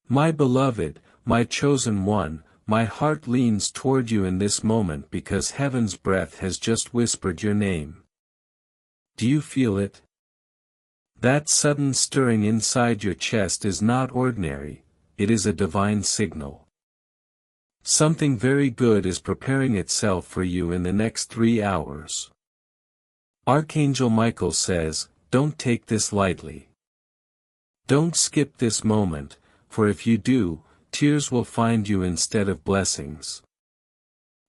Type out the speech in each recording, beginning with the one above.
My beloved, my chosen one, my heart leans toward you in this moment because heaven's breath has just whispered your name. Do you feel it? That sudden stirring inside your chest is not ordinary, it is a divine signal. Something very good is preparing itself for you in the next 3 hours. Archangel Michael says, don't take this lightly. Don't skip this moment, for if you do, tears will find you instead of blessings.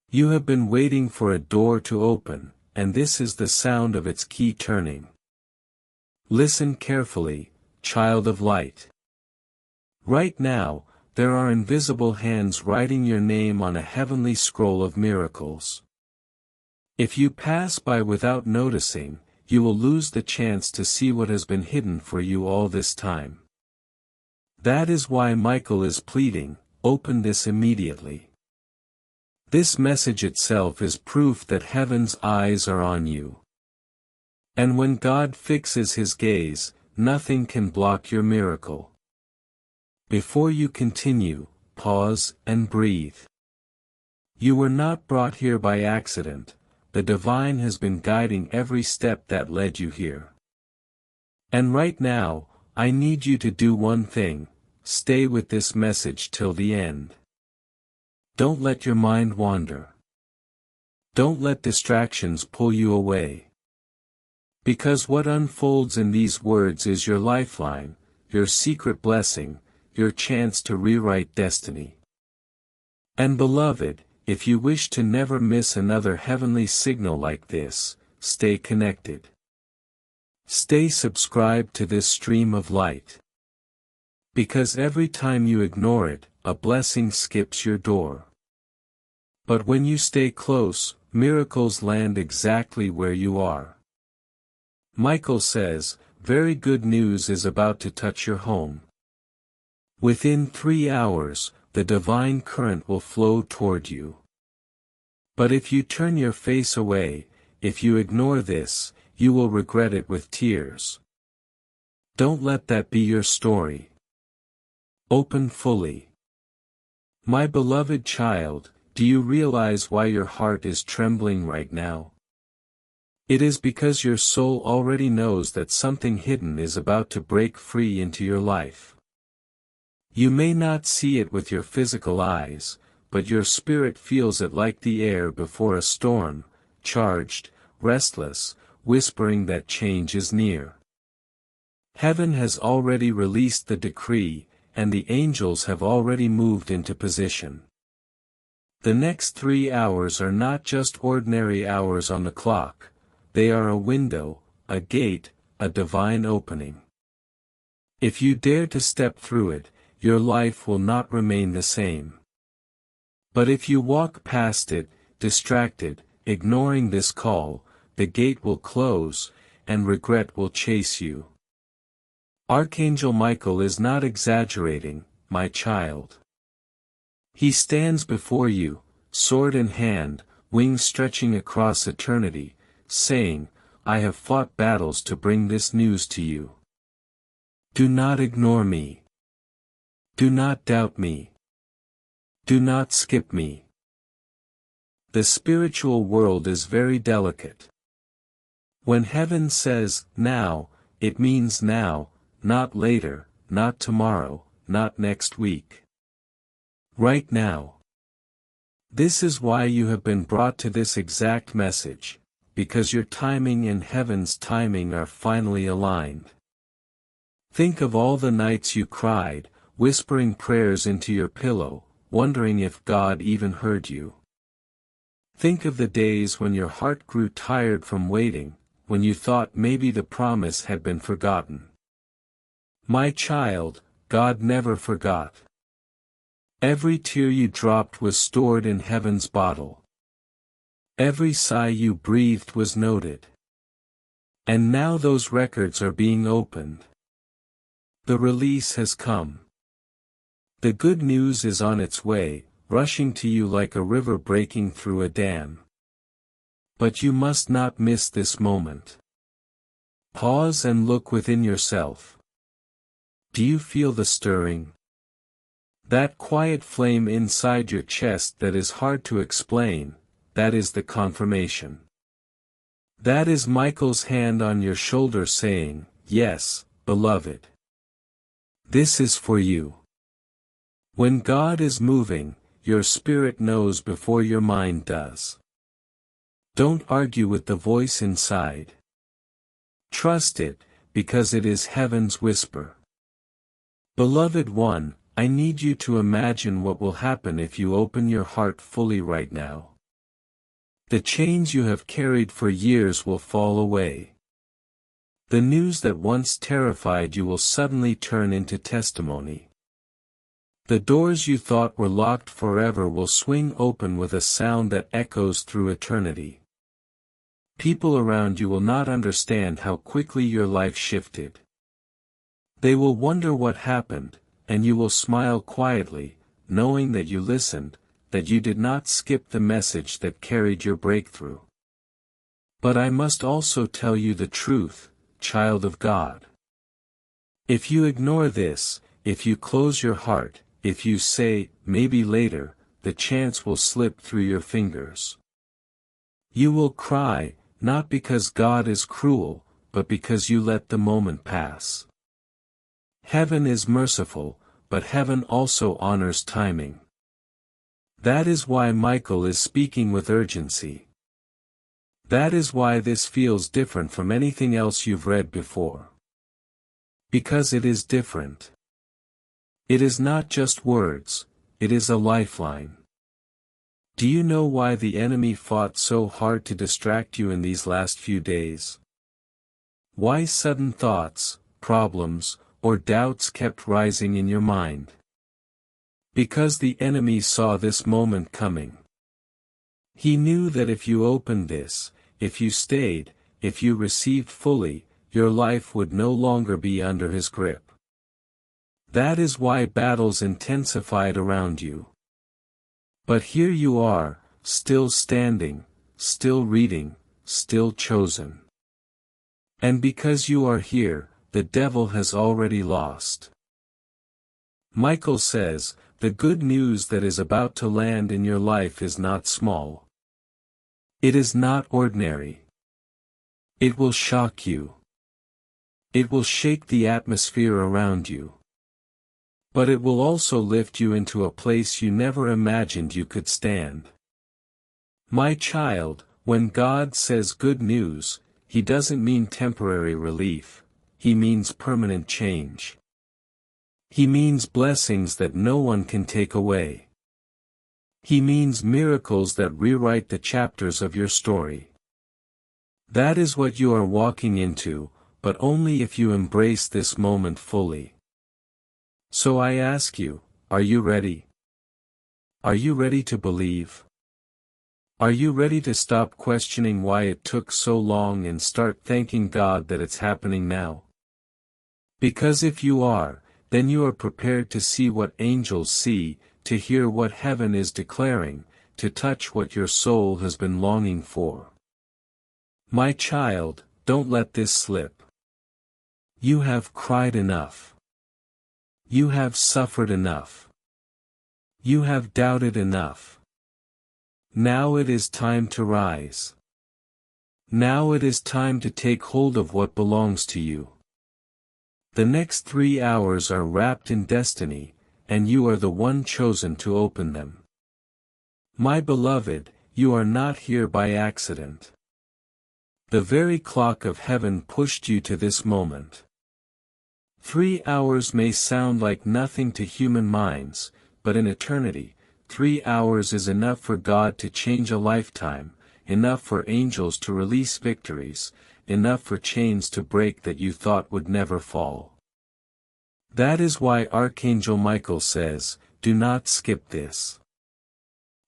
You have been waiting for a door to open, and this is the sound of its key turning. Listen carefully, child of light. Right now, there are invisible hands writing your name on a heavenly scroll of miracles. If you pass by without noticing, you will lose the chance to see what has been hidden for you all this time. That is why Michael is pleading, open this immediately. This message itself is proof that heaven's eyes are on you. And when God fixes his gaze, nothing can block your miracle. Before you continue, pause and breathe. You were not brought here by accident, the divine has been guiding every step that led you here. And right now, I need you to do one thing, stay with this message till the end. Don't let your mind wander. Don't let distractions pull you away. Because what unfolds in these words is your lifeline, your secret blessing, your chance to rewrite destiny. And beloved, if you wish to never miss another heavenly signal like this, stay connected. Stay subscribed to this stream of light. Because every time you ignore it, a blessing skips your door. But when you stay close, miracles land exactly where you are. Michael says, very good news is about to touch your home. Within 3 hours, the divine current will flow toward you. But if you turn your face away, if you ignore this, you will regret it with tears. Don't let that be your story. Open fully. My beloved child, do you realize why your heart is trembling right now? It is because your soul already knows that something hidden is about to break free into your life. You may not see it with your physical eyes, but your spirit feels it like the air before a storm, charged, restless, whispering that change is near. Heaven has already released the decree, and the angels have already moved into position. The next 3 hours are not just ordinary hours on the clock, they are a window, a gate, a divine opening. If you dare to step through it, your life will not remain the same. But if you walk past it, distracted, ignoring this call, the gate will close, and regret will chase you. Archangel Michael is not exaggerating, my child. He stands before you, sword in hand, wings stretching across eternity, saying, I have fought battles to bring this news to you. Do not ignore me. Do not doubt me. Do not skip me. The spiritual world is very delicate. When heaven says, now, it means now, not later, not tomorrow, not next week. Right now. This is why you have been brought to this exact message, because your timing and heaven's timing are finally aligned. Think of all the nights you cried, whispering prayers into your pillow, wondering if God even heard you. Think of the days when your heart grew tired from waiting, when you thought maybe the promise had been forgotten. My child, God never forgot. Every tear you dropped was stored in heaven's bottle. Every sigh you breathed was noted. And now those records are being opened. The release has come. The good news is on its way, rushing to you like a river breaking through a dam. But you must not miss this moment. Pause and look within yourself. Do you feel the stirring? That quiet flame inside your chest that is hard to explain, that is the confirmation. That is Michael's hand on your shoulder saying, "Yes, beloved. This is for you." When God is moving, your spirit knows before your mind does. Don't argue with the voice inside. Trust it, because it is heaven's whisper. Beloved one, I need you to imagine what will happen if you open your heart fully right now. The chains you have carried for years will fall away. The news that once terrified you will suddenly turn into testimony. The doors you thought were locked forever will swing open with a sound that echoes through eternity. People around you will not understand how quickly your life shifted. They will wonder what happened, and you will smile quietly, knowing that you listened, that you did not skip the message that carried your breakthrough. But I must also tell you the truth, child of God. If you ignore this, if you close your heart, if you say, "Maybe later," the chance will slip through your fingers. You will cry, not because God is cruel, but because you let the moment pass. Heaven is merciful, but heaven also honors timing. That is why Michael is speaking with urgency. That is why this feels different from anything else you've read before. Because it is different. It is not just words, it is a lifeline. Do you know why the enemy fought so hard to distract you in these last few days? Why sudden thoughts, problems, or doubts kept rising in your mind? Because the enemy saw this moment coming. He knew that if you opened this, if you stayed, if you received fully, your life would no longer be under his grip. That is why battles intensified around you. But here you are, still standing, still reading, still chosen. And because you are here, the devil has already lost. Michael says, the good news that is about to land in your life is not small. It is not ordinary. It will shock you. It will shake the atmosphere around you. But it will also lift you into a place you never imagined you could stand. My child, when God says good news, He doesn't mean temporary relief, He means permanent change. He means blessings that no one can take away. He means miracles that rewrite the chapters of your story. That is what you are walking into, but only if you embrace this moment fully. So I ask you, are you ready? Are you ready to believe? Are you ready to stop questioning why it took so long and start thanking God that it's happening now? Because if you are, then you are prepared to see what angels see, to hear what heaven is declaring, to touch what your soul has been longing for. My child, don't let this slip. You have cried enough. You have suffered enough. You have doubted enough. Now it is time to rise. Now it is time to take hold of what belongs to you. The next 3 hours are wrapped in destiny, and you are the one chosen to open them. My beloved, you are not here by accident. The very clock of heaven pushed you to this moment. 3 hours may sound like nothing to human minds, but in eternity, 3 hours is enough for God to change a lifetime, enough for angels to release victories, enough for chains to break that you thought would never fall. That is why Archangel Michael says, do not skip this.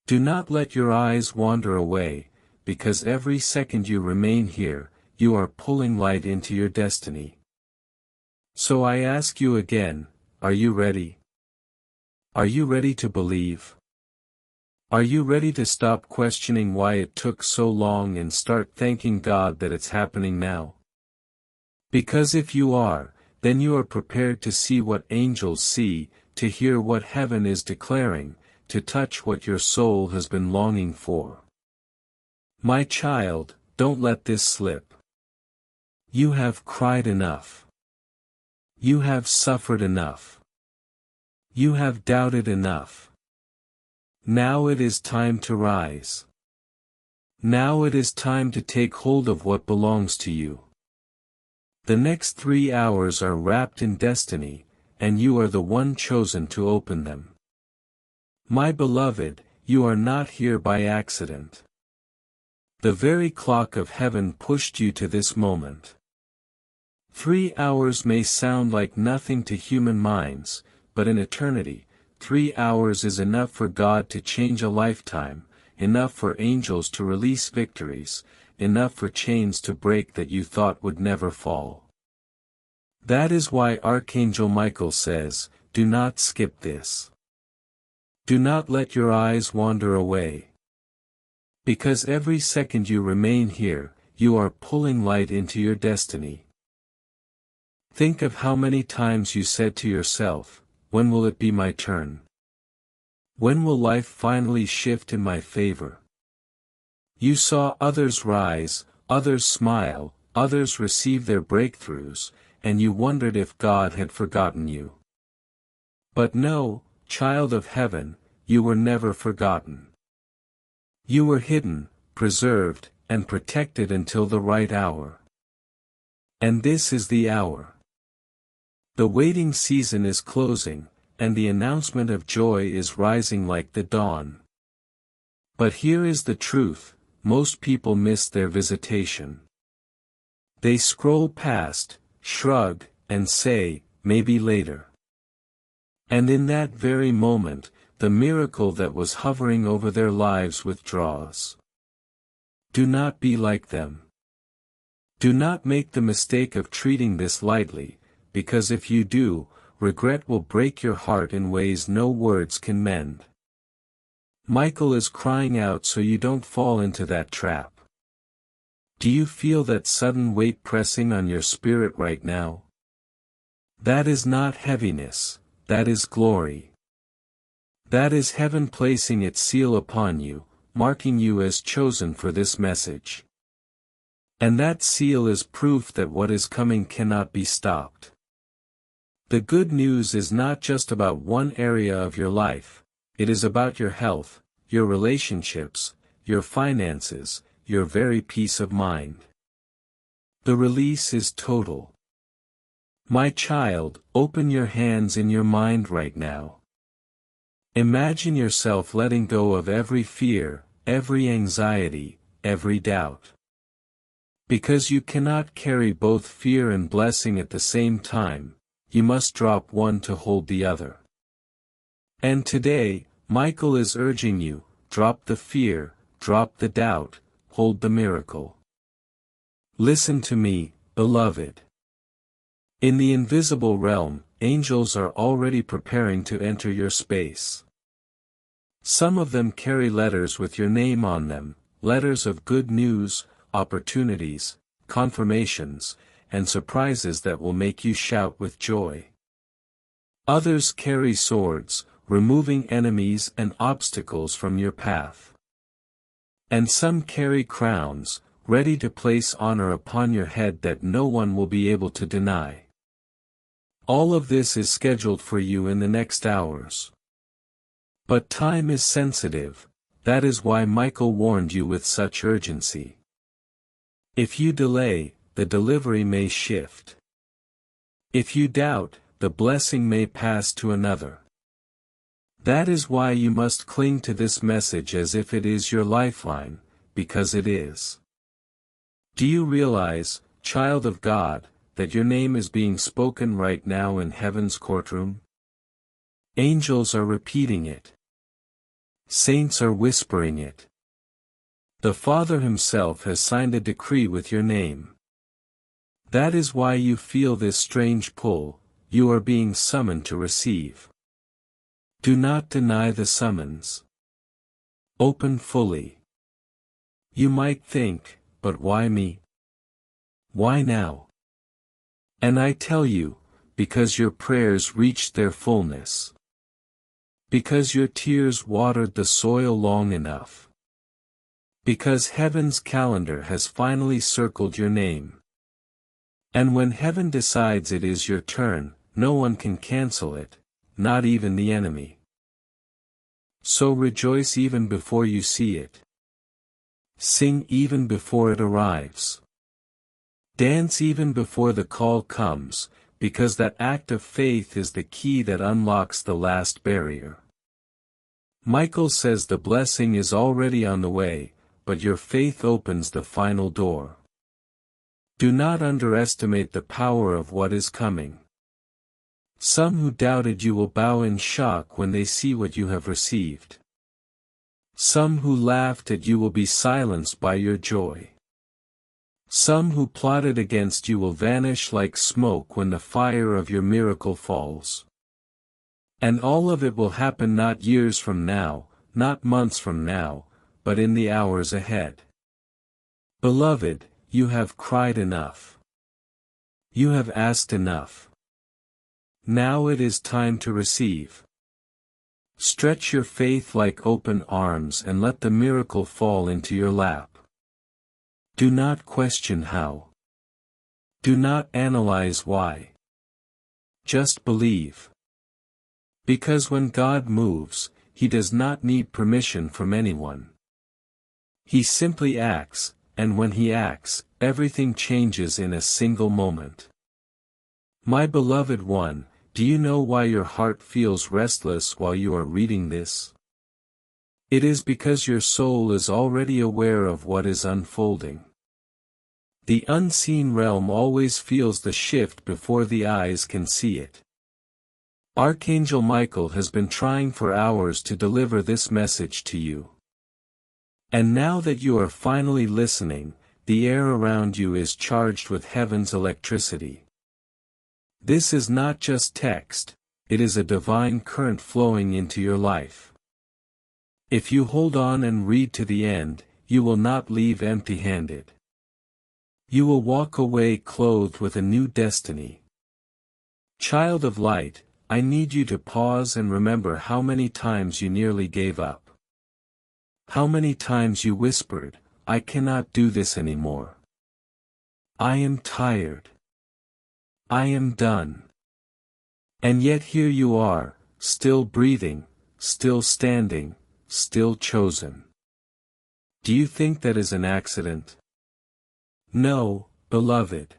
Do not let your eyes wander away, because every second you remain here, you are pulling light into your destiny. So I ask you again, are you ready? Are you ready to believe? Are you ready to stop questioning why it took so long and start thanking God that it's happening now? Because if you are, then you are prepared to see what angels see, to hear what heaven is declaring, to touch what your soul has been longing for. My child, don't let this slip. You have cried enough. You have suffered enough. You have doubted enough. Now it is time to rise. Now it is time to take hold of what belongs to you. The next 3 hours are wrapped in destiny, and you are the one chosen to open them. My beloved, you are not here by accident. The very clock of heaven pushed you to this moment. 3 hours may sound like nothing to human minds, but in eternity, 3 hours is enough for God to change a lifetime, enough for angels to release victories, enough for chains to break that you thought would never fall. That is why Archangel Michael says, do not skip this. Do not let your eyes wander away. Because every second you remain here, you are pulling light into your destiny. Think of how many times you said to yourself, when will it be my turn? When will life finally shift in my favor? You saw others rise, others smile, others receive their breakthroughs, and you wondered if God had forgotten you. But no, child of heaven, you were never forgotten. You were hidden, preserved, and protected until the right hour. And this is the hour. The waiting season is closing, and the announcement of joy is rising like the dawn. But here is the truth, most people miss their visitation. They scroll past, shrug, and say, maybe later. And in that very moment, the miracle that was hovering over their lives withdraws. Do not be like them. Do not make the mistake of treating this lightly, because if you do, regret will break your heart in ways no words can mend. Michael is crying out so you don't fall into that trap. Do you feel that sudden weight pressing on your spirit right now? That is not heaviness, that is glory. That is heaven placing its seal upon you, marking you as chosen for this message. And that seal is proof that what is coming cannot be stopped. The good news is not just about one area of your life, it is about your health, your relationships, your finances, your very peace of mind. The release is total. My child, open your hands in your mind right now. Imagine yourself letting go of every fear, every anxiety, every doubt. Because you cannot carry both fear and blessing at the same time, you must drop one to hold the other. And today, Michael is urging you, drop the fear, drop the doubt, hold the miracle. Listen to me, beloved. In the invisible realm, angels are already preparing to enter your space. Some of them carry letters with your name on them, letters of good news, opportunities, confirmations, and surprises that will make you shout with joy. Others carry swords, removing enemies and obstacles from your path. And some carry crowns, ready to place honor upon your head that no one will be able to deny. All of this is scheduled for you in the next hours. But time is sensitive, that is why Michael warned you with such urgency. If you delay, the delivery may shift. If you doubt, the blessing may pass to another. That is why you must cling to this message as if it is your lifeline, because it is. Do you realize, child of God, that your name is being spoken right now in heaven's courtroom? Angels are repeating it. Saints are whispering it. The Father himself has signed a decree with your name. That is why you feel this strange pull, you are being summoned to receive. Do not deny the summons. Open fully. You might think, but why me? Why now? And I tell you, because your prayers reached their fullness. Because your tears watered the soil long enough. Because heaven's calendar has finally circled your name. And when heaven decides it is your turn, no one can cancel it, not even the enemy. So rejoice even before you see it. Sing even before it arrives. Dance even before the call comes, because that act of faith is the key that unlocks the last barrier. Michael says the blessing is already on the way, but your faith opens the final door. Do not underestimate the power of what is coming. Some who doubted you will bow in shock when they see what you have received. Some who laughed at you will be silenced by your joy. Some who plotted against you will vanish like smoke when the fire of your miracle falls. And all of it will happen not years from now, not months from now, but in the hours ahead. Beloved, you have cried enough. You have asked enough. Now it is time to receive. Stretch your faith like open arms and let the miracle fall into your lap. Do not question how. Do not analyze why. Just believe. Because when God moves, He does not need permission from anyone. He simply acts, and when He acts, everything changes in a single moment. My beloved one, do you know why your heart feels restless while you are reading this? It is because your soul is already aware of what is unfolding. The unseen realm always feels the shift before the eyes can see it. Archangel Michael has been trying for hours to deliver this message to you. And now that you are finally listening, the air around you is charged with heaven's electricity. This is not just text, it is a divine current flowing into your life. If you hold on and read to the end, you will not leave empty-handed. You will walk away clothed with a new destiny. Child of light, I need you to pause and remember how many times you nearly gave up. How many times you whispered, I cannot do this anymore. I am tired. I am done. And yet here you are, still breathing, still standing, still chosen. Do you think that is an accident? No, beloved.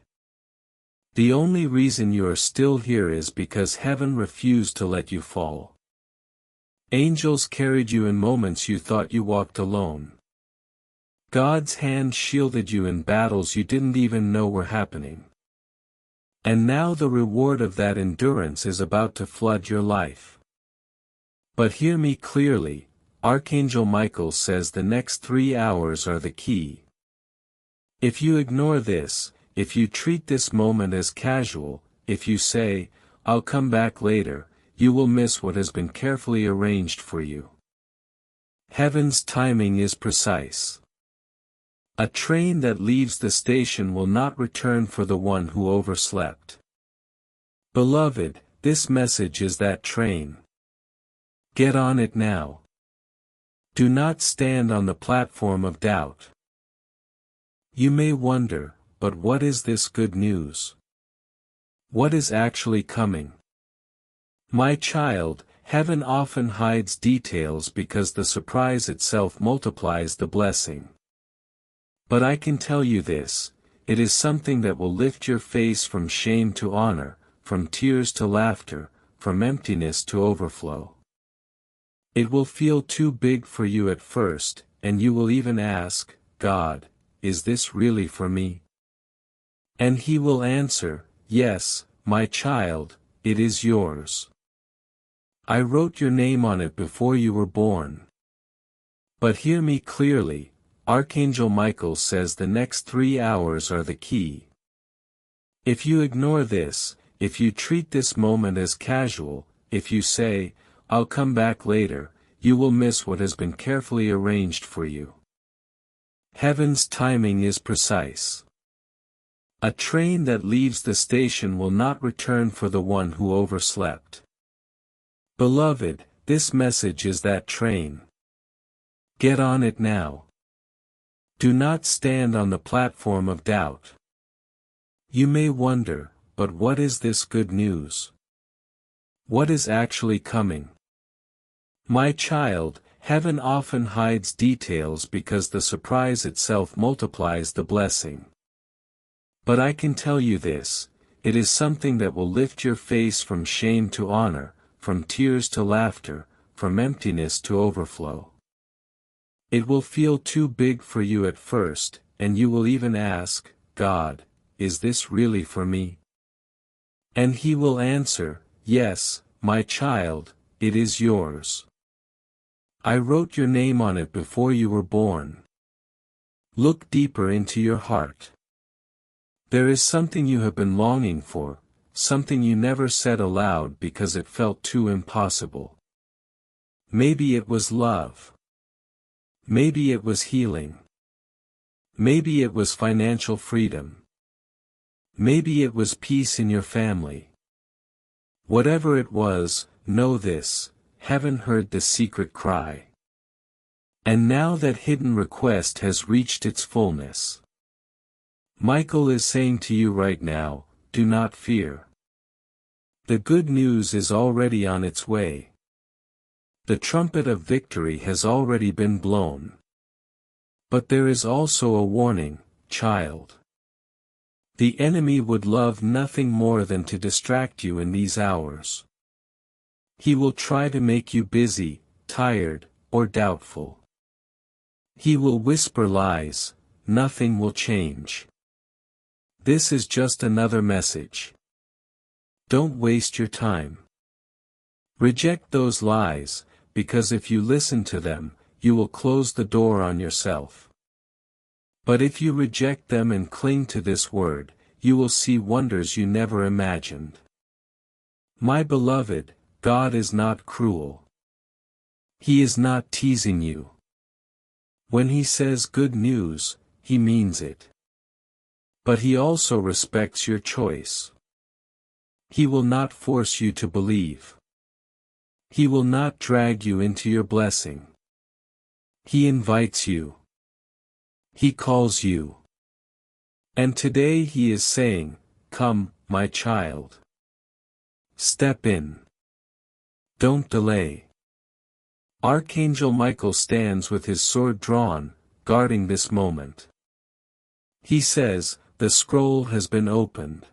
The only reason you are still here is because heaven refused to let you fall. Angels carried you in moments you thought you walked alone. God's hand shielded you in battles you didn't even know were happening. And now the reward of that endurance is about to flood your life. But hear me clearly, Archangel Michael says the next 3 hours are the key. If you ignore this, if you treat this moment as casual, if you say, I'll come back later, you will miss what has been carefully arranged for you. Heaven's timing is precise. A train that leaves the station will not return for the one who overslept. Beloved, this message is that train. Get on it now. Do not stand on the platform of doubt. You may wonder, but what is this good news? What is actually coming? My child, heaven often hides details because the surprise itself multiplies the blessing. But I can tell you this, it is something that will lift your face from shame to honor, from tears to laughter, from emptiness to overflow. It will feel too big for you at first, and you will even ask, God, is this really for me? And He will answer, yes, my child, it is yours. I wrote your name on it before you were born. But hear me clearly, Archangel Michael says the next 3 hours are the key. If you ignore this, if you treat this moment as casual, if you say, I'll come back later, you will miss what has been carefully arranged for you. Heaven's timing is precise. A train that leaves the station will not return for the one who overslept. Beloved, this message is that train. Get on it now. Do not stand on the platform of doubt. You may wonder, but what is this good news? What is actually coming? My child, heaven often hides details because the surprise itself multiplies the blessing. But I can tell you this, it is something that will lift your face from shame to honor, from tears to laughter, from emptiness to overflow. It will feel too big for you at first, and you will even ask, God, is this really for me? And He will answer, yes, my child, it is yours. I wrote your name on it before you were born. Look deeper into your heart. There is something you have been longing for, something you never said aloud because it felt too impossible. Maybe it was love. Maybe it was healing. Maybe it was financial freedom. Maybe it was peace in your family. Whatever it was, know this, heaven heard the secret cry. And now that hidden request has reached its fullness. Michael is saying to you right now, do not fear. The good news is already on its way. The trumpet of victory has already been blown. But there is also a warning, child. The enemy would love nothing more than to distract you in these hours. He will try to make you busy, tired, or doubtful. He will whisper lies, nothing will change. This is just another message. Don't waste your time. Reject those lies, because if you listen to them, you will close the door on yourself. But if you reject them and cling to this word, you will see wonders you never imagined. My beloved, God is not cruel. He is not teasing you. When He says good news, He means it. But He also respects your choice. He will not force you to believe. He will not drag you into your blessing. He invites you. He calls you. And today He is saying, come, my child. Step in. Don't delay. Archangel Michael stands with his sword drawn, guarding this moment. He says, the scroll has been opened.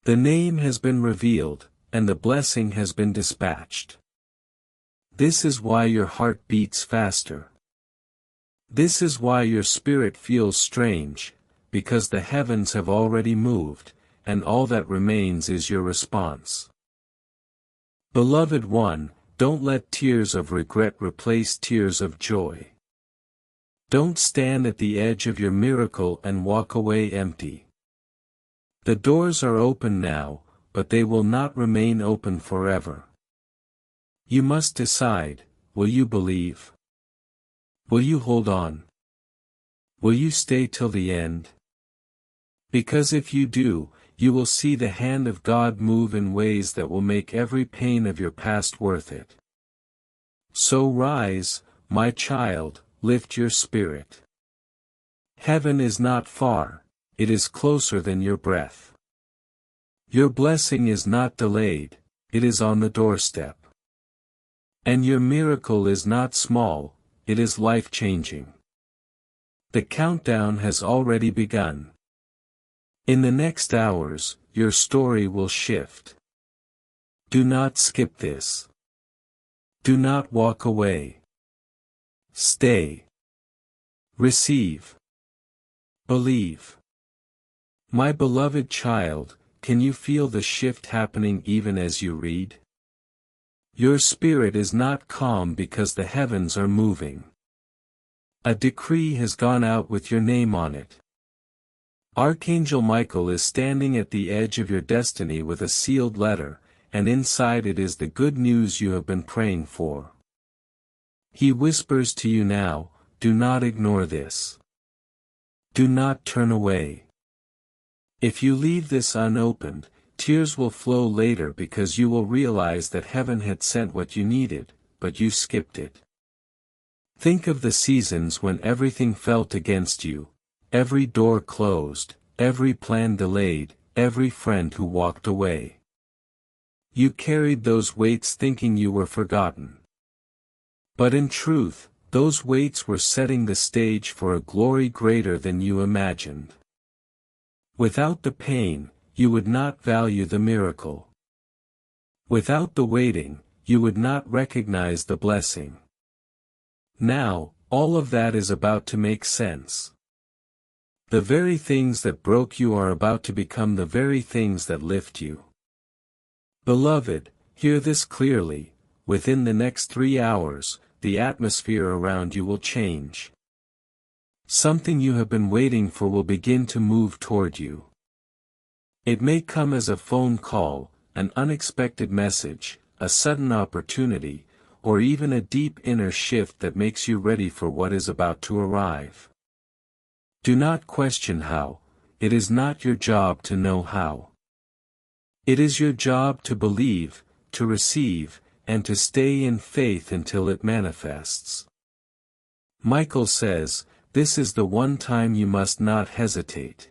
The name has been revealed, and the blessing has been dispatched. This is why your heart beats faster. This is why your spirit feels strange, because the heavens have already moved, and all that remains is your response. Beloved one, don't let tears of regret replace tears of joy. Don't stand at the edge of your miracle and walk away empty. The doors are open now, but they will not remain open forever. You must decide, will you believe? Will you hold on? Will you stay till the end? Because if you do, you will see the hand of God move in ways that will make every pain of your past worth it. So rise, my child, lift your spirit. Heaven is not far, it is closer than your breath. Your blessing is not delayed, it is on the doorstep. And your miracle is not small, it is life-changing. The countdown has already begun. In the next hours, your story will shift. Do not skip this. Do not walk away. Stay. Receive. Believe. My beloved child, can you feel the shift happening even as you read? Your spirit is not calm because the heavens are moving. A decree has gone out with your name on it. Archangel Michael is standing at the edge of your destiny with a sealed letter, and inside it is the good news you have been praying for. He whispers to you now, do not ignore this. Do not turn away. If you leave this unopened, Tears will flow later because you will realize that heaven had sent what you needed, but you skipped it. Think of the seasons when everything felt against you, every door closed, every plan delayed, every friend who walked away. You carried those weights thinking you were forgotten. But in truth, those weights were setting the stage for a glory greater than you imagined. Without the pain, you would not value the miracle. Without the waiting, you would not recognize the blessing. Now, all of that is about to make sense. The very things that broke you are about to become the very things that lift you. Beloved, hear this clearly: within the next 3 hours, the atmosphere around you will change. Something you have been waiting for will begin to move toward you. It may come as a phone call, an unexpected message, a sudden opportunity, or even a deep inner shift that makes you ready for what is about to arrive. Do not question how. It is not your job to know how. It is your job to believe, to receive, and to stay in faith until it manifests. Michael says, this is the one time you must not hesitate.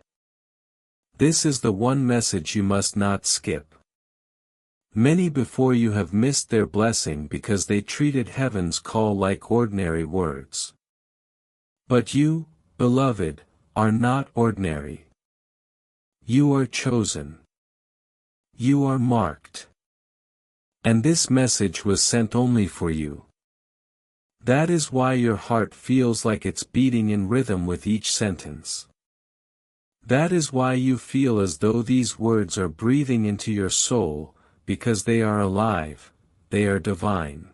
This is the one message you must not skip. Many before you have missed their blessing because they treated heaven's call like ordinary words. But you, beloved, are not ordinary. You are chosen. You are marked. And this message was sent only for you. That is why your heart feels like it's beating in rhythm with each sentence. That is why you feel as though these words are breathing into your soul, because they are alive, they are divine.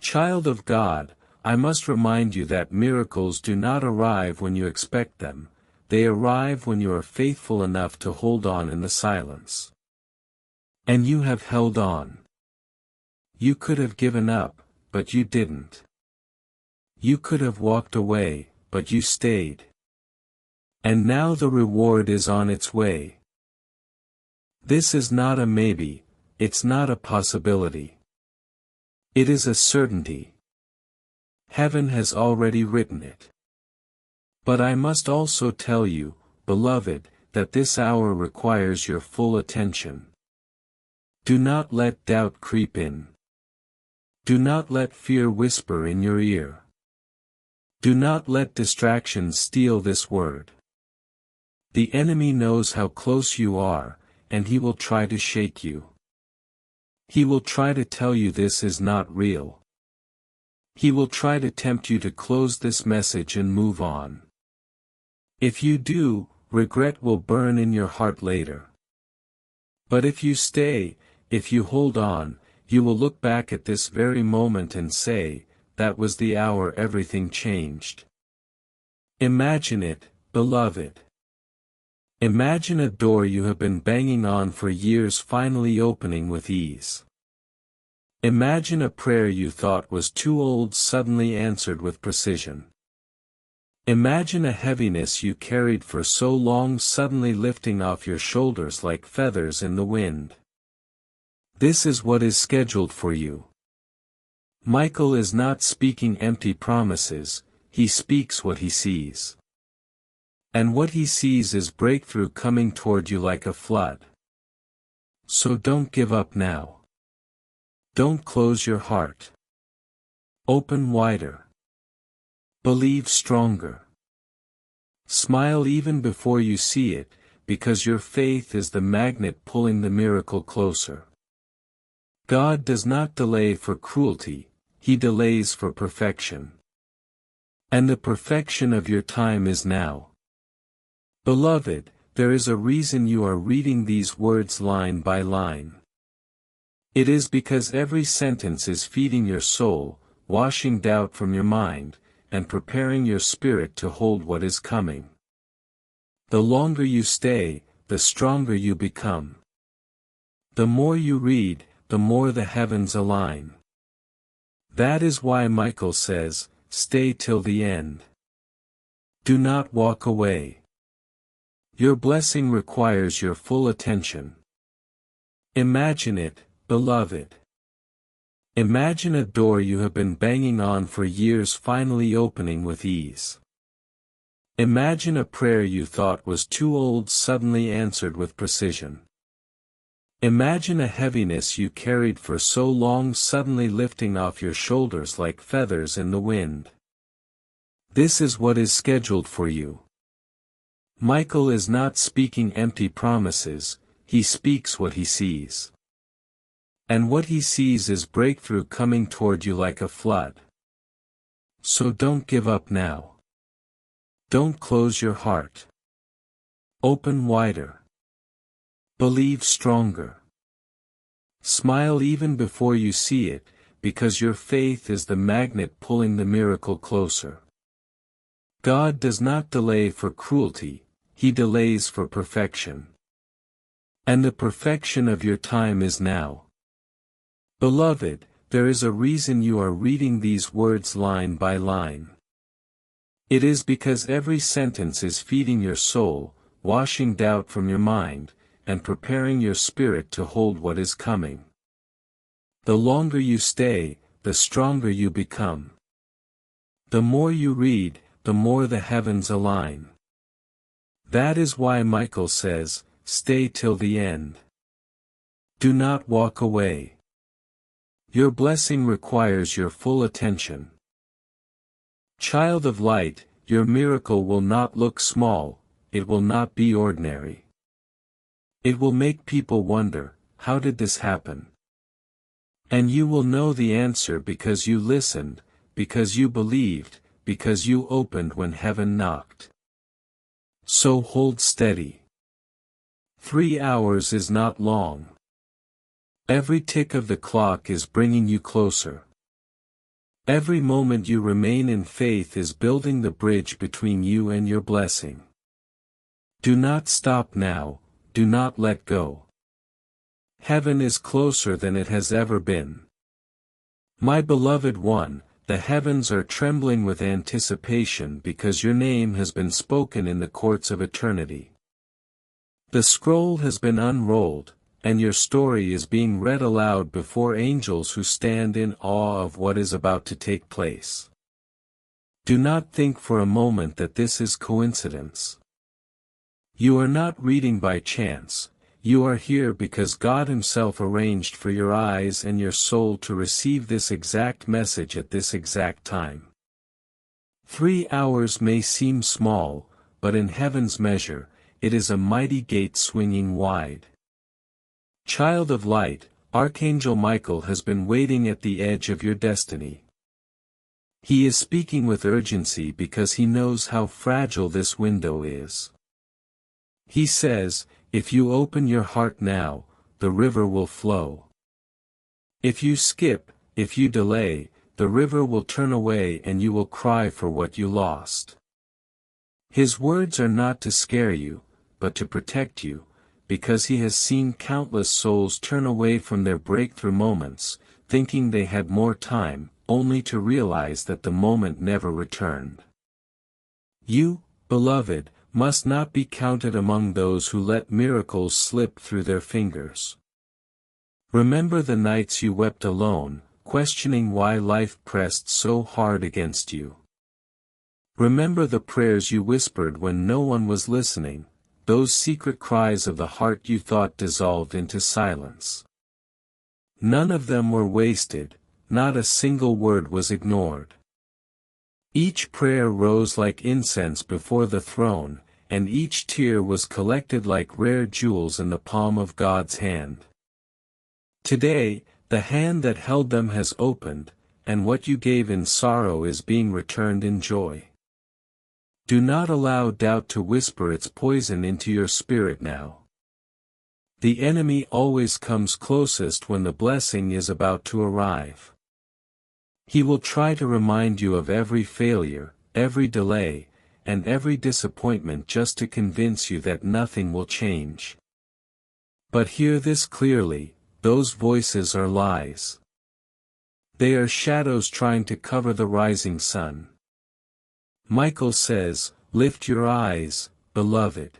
Child of God, I must remind you that miracles do not arrive when you expect them, they arrive when you are faithful enough to hold on in the silence. And you have held on. You could have given up, but you didn't. You could have walked away, but you stayed. And now the reward is on its way. This is not a maybe, it's not a possibility. It is a certainty. Heaven has already written it. But I must also tell you, beloved, that this hour requires your full attention. Do not let doubt creep in. Do not let fear whisper in your ear. Do not let distractions steal this word. The enemy knows how close you are, and he will try to shake you. He will try to tell you this is not real. He will try to tempt you to close this message and move on. If you do, regret will burn in your heart later. But if you stay, if you hold on, you will look back at this very moment and say, that was the hour everything changed. Imagine it, beloved. Imagine a door you have been banging on for years finally opening with ease. Imagine a prayer you thought was too old suddenly answered with precision. Imagine a heaviness you carried for so long suddenly lifting off your shoulders like feathers in the wind. This is what is scheduled for you. Michael is not speaking empty promises, he speaks what he sees. And what he sees is breakthrough coming toward you like a flood. So don't give up now. Don't close your heart. Open wider. Believe stronger. Smile even before you see it, because your faith is the magnet pulling the miracle closer. God does not delay for cruelty, He delays for perfection. And the perfection of your time is now. Beloved, there is a reason you are reading these words line by line. It is because every sentence is feeding your soul, washing doubt from your mind, and preparing your spirit to hold what is coming. The longer you stay, the stronger you become. The more you read, the more the heavens align. That is why Michael says, stay till the end. Do not walk away. Your blessing requires your full attention. Imagine it, beloved. Imagine a door you have been banging on for years finally opening with ease. Imagine a prayer you thought was too old suddenly answered with precision. Imagine a heaviness you carried for so long suddenly lifting off your shoulders like feathers in the wind. This is what is scheduled for you. Michael is not speaking empty promises, he speaks what he sees. And what he sees is breakthrough coming toward you like a flood. So don't give up now. Don't close your heart. Open wider. Believe stronger. Smile even before you see it, because your faith is the magnet pulling the miracle closer. God does not delay for cruelty, He delays for perfection. And the perfection of your time is now. Beloved, there is a reason you are reading these words line by line. It is because every sentence is feeding your soul, washing doubt from your mind, and preparing your spirit to hold what is coming. The longer you stay, the stronger you become. The more you read, the more the heavens align. That is why Michael says, stay till the end. Do not walk away. Your blessing requires your full attention. Child of light, your miracle will not look small, it will not be ordinary. It will make people wonder, how did this happen? And you will know the answer because you listened, because you believed, because you opened when heaven knocked. So hold steady. 3 hours is not long. Every tick of the clock is bringing you closer. Every moment you remain in faith is building the bridge between you and your blessing. Do not stop now, do not let go. Heaven is closer than it has ever been. My beloved one, the heavens are trembling with anticipation because your name has been spoken in the courts of eternity. The scroll has been unrolled, and your story is being read aloud before angels who stand in awe of what is about to take place. Do not think for a moment that this is coincidence. You are not reading by chance, you are here because God Himself arranged for your eyes and your soul to receive this exact message at this exact time. 3 hours may seem small, but in heaven's measure, it is a mighty gate swinging wide. Child of light, Archangel Michael has been waiting at the edge of your destiny. He is speaking with urgency because he knows how fragile this window is. He says, if you open your heart now, the river will flow. If you skip, if you delay, the river will turn away and you will cry for what you lost. His words are not to scare you, but to protect you, because He has seen countless souls turn away from their breakthrough moments, thinking they had more time, only to realize that the moment never returned. You, beloved, must not be counted among those who let miracles slip through their fingers. Remember the nights you wept alone, questioning why life pressed so hard against you. Remember the prayers you whispered when no one was listening, those secret cries of the heart you thought dissolved into silence. None of them were wasted, not a single word was ignored. Each prayer rose like incense before the throne, and each tear was collected like rare jewels in the palm of God's hand. Today, the hand that held them has opened, and what you gave in sorrow is being returned in joy. Do not allow doubt to whisper its poison into your spirit now. The enemy always comes closest when the blessing is about to arrive. He will try to remind you of every failure, every delay, and every disappointment just to convince you that nothing will change. But hear this clearly, those voices are lies. They are shadows trying to cover the rising sun. Michael says, lift your eyes, beloved.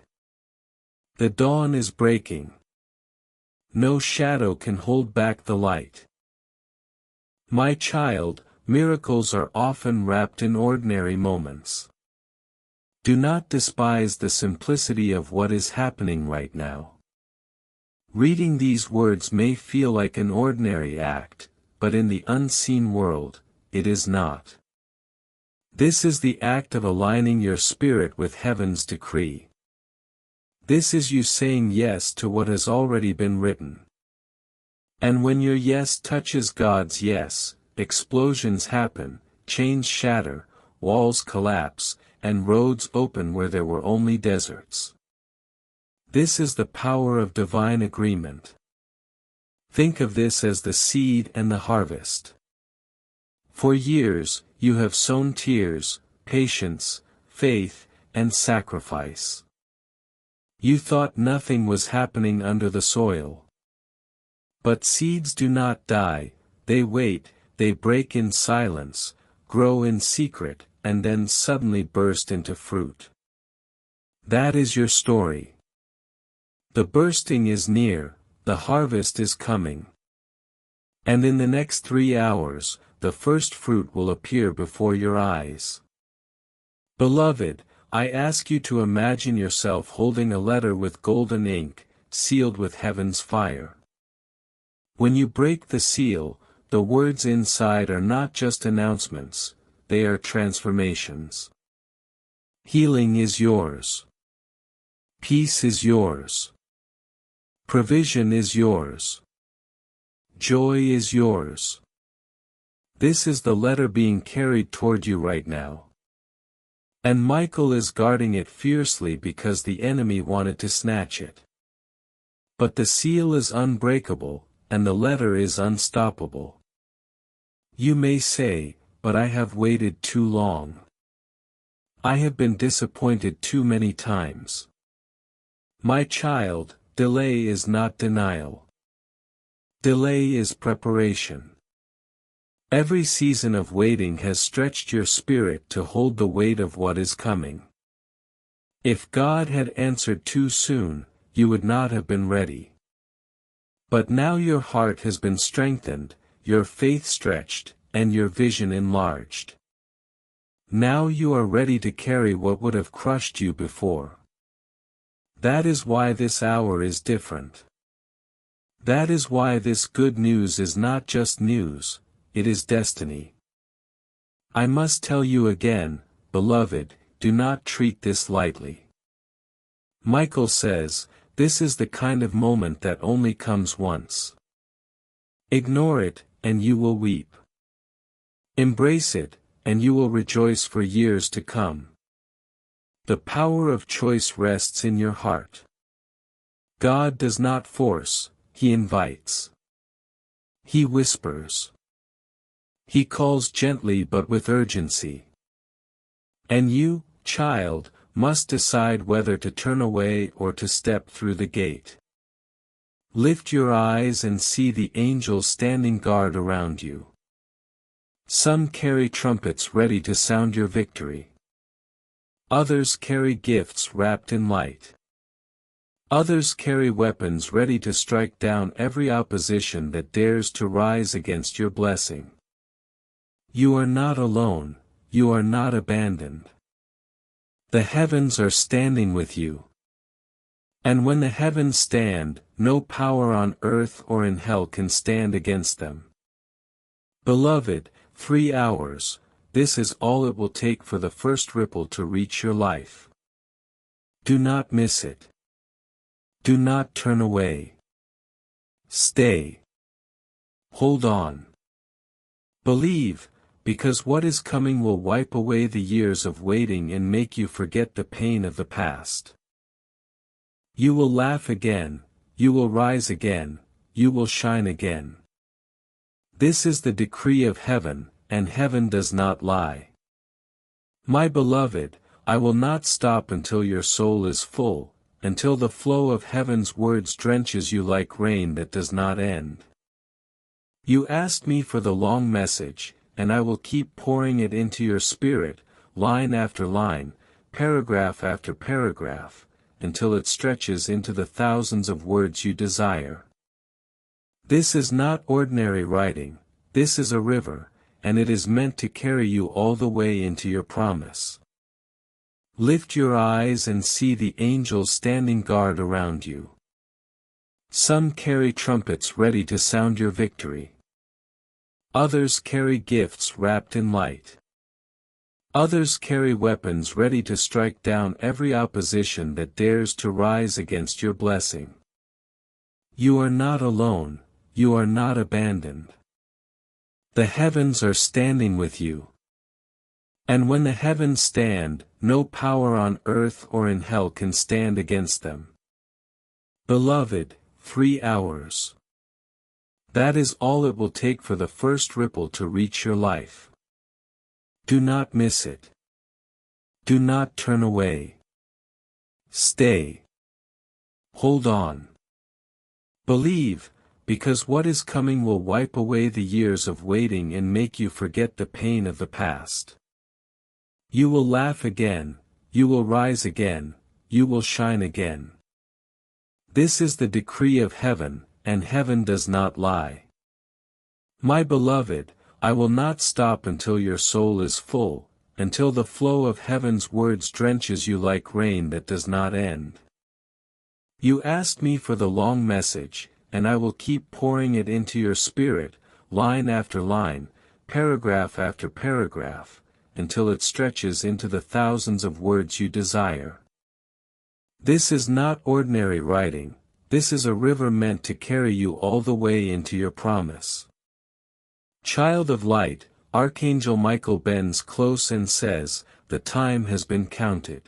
The dawn is breaking. No shadow can hold back the light. My child, miracles are often wrapped in ordinary moments. Do not despise the simplicity of what is happening right now. Reading these words may feel like an ordinary act, but in the unseen world, it is not. This is the act of aligning your spirit with heaven's decree. This is you saying yes to what has already been written. And when your yes touches God's yes, explosions happen, chains shatter, walls collapse, and roads open where there were only deserts. This is the power of divine agreement. Think of this as the seed and the harvest. For years, you have sown tears, patience, faith, and sacrifice. You thought nothing was happening under the soil. But seeds do not die, they wait, they break in silence, grow in secret, and then suddenly burst into fruit. That is your story. The bursting is near, the harvest is coming. And in the next 3 hours, the first fruit will appear before your eyes. Beloved, I ask you to imagine yourself holding a letter with golden ink, sealed with heaven's fire. When you break the seal, the words inside are not just announcements, they are transformations. Healing is yours. Peace is yours. Provision is yours. Joy is yours. This is the letter being carried toward you right now. And Michael is guarding it fiercely because the enemy wanted to snatch it. But the seal is unbreakable, and the letter is unstoppable. You may say, but I have waited too long. I have been disappointed too many times. My child, delay is not denial. Delay is preparation. Every season of waiting has stretched your spirit to hold the weight of what is coming. If God had answered too soon, you would not have been ready. But now your heart has been strengthened, your faith stretched, and your vision enlarged. Now you are ready to carry what would have crushed you before. That is why this hour is different. That is why this good news is not just news, it is destiny. I must tell you again, beloved, do not treat this lightly. Michael says, this is the kind of moment that only comes once. Ignore it, and you will weep. Embrace it, and you will rejoice for years to come. The power of choice rests in your heart. God does not force, He invites. He whispers. He calls gently but with urgency. And you, child, must decide whether to turn away or to step through the gate. Lift your eyes and see the angels standing guard around you. Some carry trumpets ready to sound your victory. Others carry gifts wrapped in light. Others carry weapons ready to strike down every opposition that dares to rise against your blessing. You are not alone, you are not abandoned. The heavens are standing with you. And when the heavens stand, no power on earth or in hell can stand against them. Beloved, 3 hours, this is all it will take for the first ripple to reach your life. Do not miss it. Do not turn away. Stay. Hold on. Believe, because what is coming will wipe away the years of waiting and make you forget the pain of the past. You will laugh again, you will rise again, you will shine again. This is the decree of heaven, and heaven does not lie. My beloved, I will not stop until your soul is full, until the flow of heaven's words drenches you like rain that does not end. You asked me for the long message, and I will keep pouring it into your spirit, line after line, paragraph after paragraph, until it stretches into the thousands of words you desire. This is not ordinary riding, this is a river, and it is meant to carry you all the way into your promise. Lift your eyes and see the angels standing guard around you. Some carry trumpets ready to sound your victory. Others carry gifts wrapped in light. Others carry weapons ready to strike down every opposition that dares to rise against your blessing. You are not alone, you are not abandoned. The heavens are standing with you. And when the heavens stand, no power on earth or in hell can stand against them. Beloved, 3 hours. That is all it will take for the first ripple to reach your life. Do not miss it. Do not turn away. Stay. Hold on. Believe, because what is coming will wipe away the years of waiting and make you forget the pain of the past. You will laugh again, you will rise again, you will shine again. This is the decree of heaven, and heaven does not lie. My beloved, I will not stop until your soul is full, until the flow of heaven's words drenches you like rain that does not end. You asked me for the long message, and I will keep pouring it into your spirit, line after line, paragraph after paragraph, until it stretches into the thousands of words you desire. This is not ordinary writing, this is a river meant to carry you all the way into your promise. Child of light, Archangel Michael bends close and says, the time has been counted.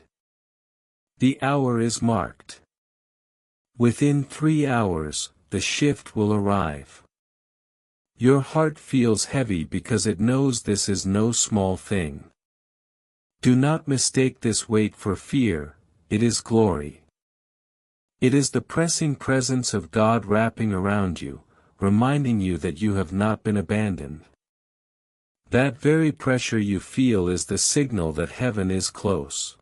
The hour is marked. Within 3 hours, the shift will arrive. Your heart feels heavy because it knows this is no small thing. Do not mistake this weight for fear, it is glory. It is the pressing presence of God wrapping around you, reminding you that you have not been abandoned. That very pressure you feel is the signal that heaven is close.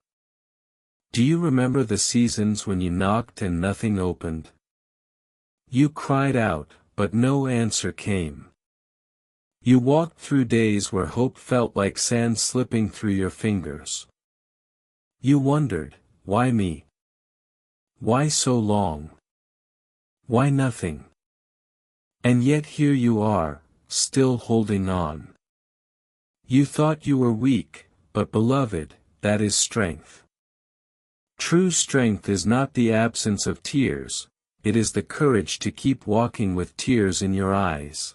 Do you remember the seasons when you knocked and nothing opened? You cried out, but no answer came. You walked through days where hope felt like sand slipping through your fingers. You wondered, why me? Why so long? Why nothing? And yet here you are, still holding on. You thought you were weak, but beloved, that is strength. True strength is not the absence of tears, it is the courage to keep walking with tears in your eyes.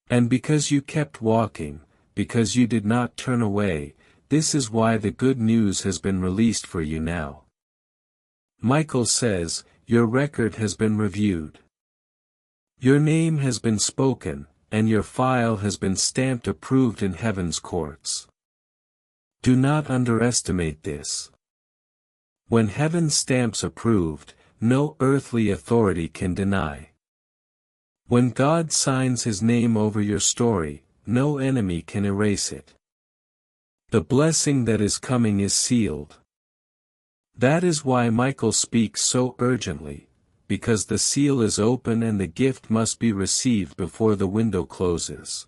And because you kept walking, because you did not turn away, this is why the good news has been released for you now. Michael says, your record has been reviewed. Your name has been spoken, and your file has been stamped approved in heaven's courts. Do not underestimate this. When heaven stamps approved, no earthly authority can deny. When God signs his name over your story, no enemy can erase it. The blessing that is coming is sealed. That is why Michael speaks so urgently, because the seal is open and the gift must be received before the window closes.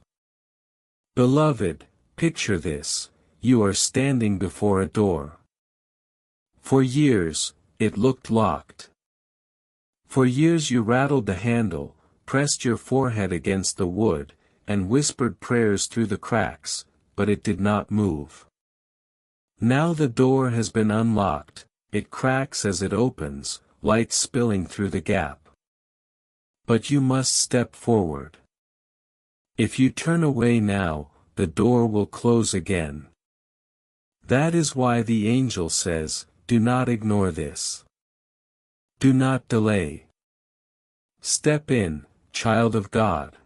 Beloved, picture this, you are standing before a door. For years, it looked locked. For years you rattled the handle, pressed your forehead against the wood, and whispered prayers through the cracks, but it did not move. Now the door has been unlocked, it cracks as it opens, light spilling through the gap. But you must step forward. If you turn away now, the door will close again. That is why the angel says, do not ignore this. Do not delay. Step in, child of God.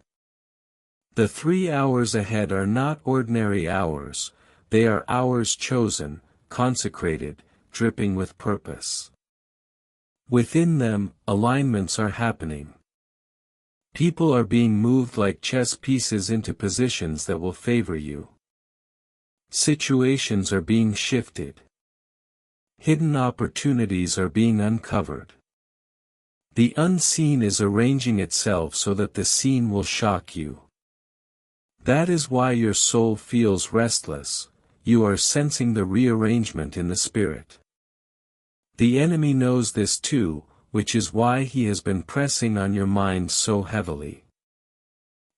The 3 hours ahead are not ordinary hours, they are hours chosen, consecrated, dripping with purpose. Within them, alignments are happening. People are being moved like chess pieces into positions that will favor you. Situations are being shifted. Hidden opportunities are being uncovered. The unseen is arranging itself so that the seen will shock you. That is why your soul feels restless, you are sensing the rearrangement in the spirit. The enemy knows this too, which is why he has been pressing on your mind so heavily.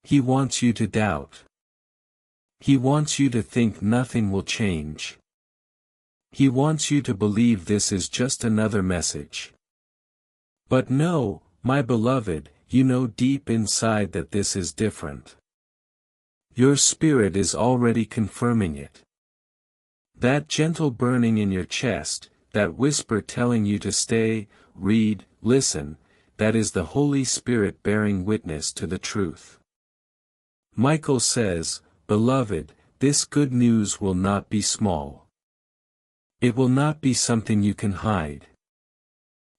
He wants you to doubt. He wants you to think nothing will change. He wants you to believe this is just another message. But no, my beloved, you know deep inside that this is different. Your spirit is already confirming it. That gentle burning in your chest, that whisper telling you to stay, read, listen, that is the Holy Spirit bearing witness to the truth. Michael says, beloved, this good news will not be small. It will not be something you can hide.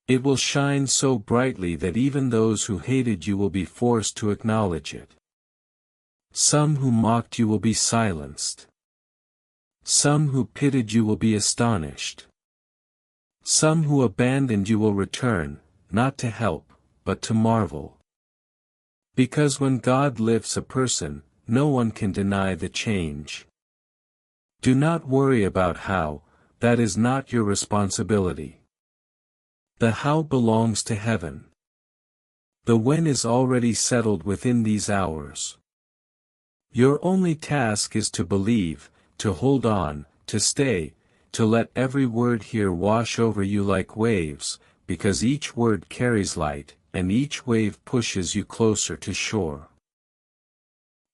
It will shine so brightly that even those who hated you will be forced to acknowledge it. Some who mocked you will be silenced. Some who pitied you will be astonished. Some who abandoned you will return, not to help, but to marvel. Because when God lifts a person, no one can deny the change. Do not worry about how, that is not your responsibility. The how belongs to heaven. The when is already settled within these hours. Your only task is to believe, to hold on, to stay, to let every word here wash over you like waves, because each word carries light, and each wave pushes you closer to shore.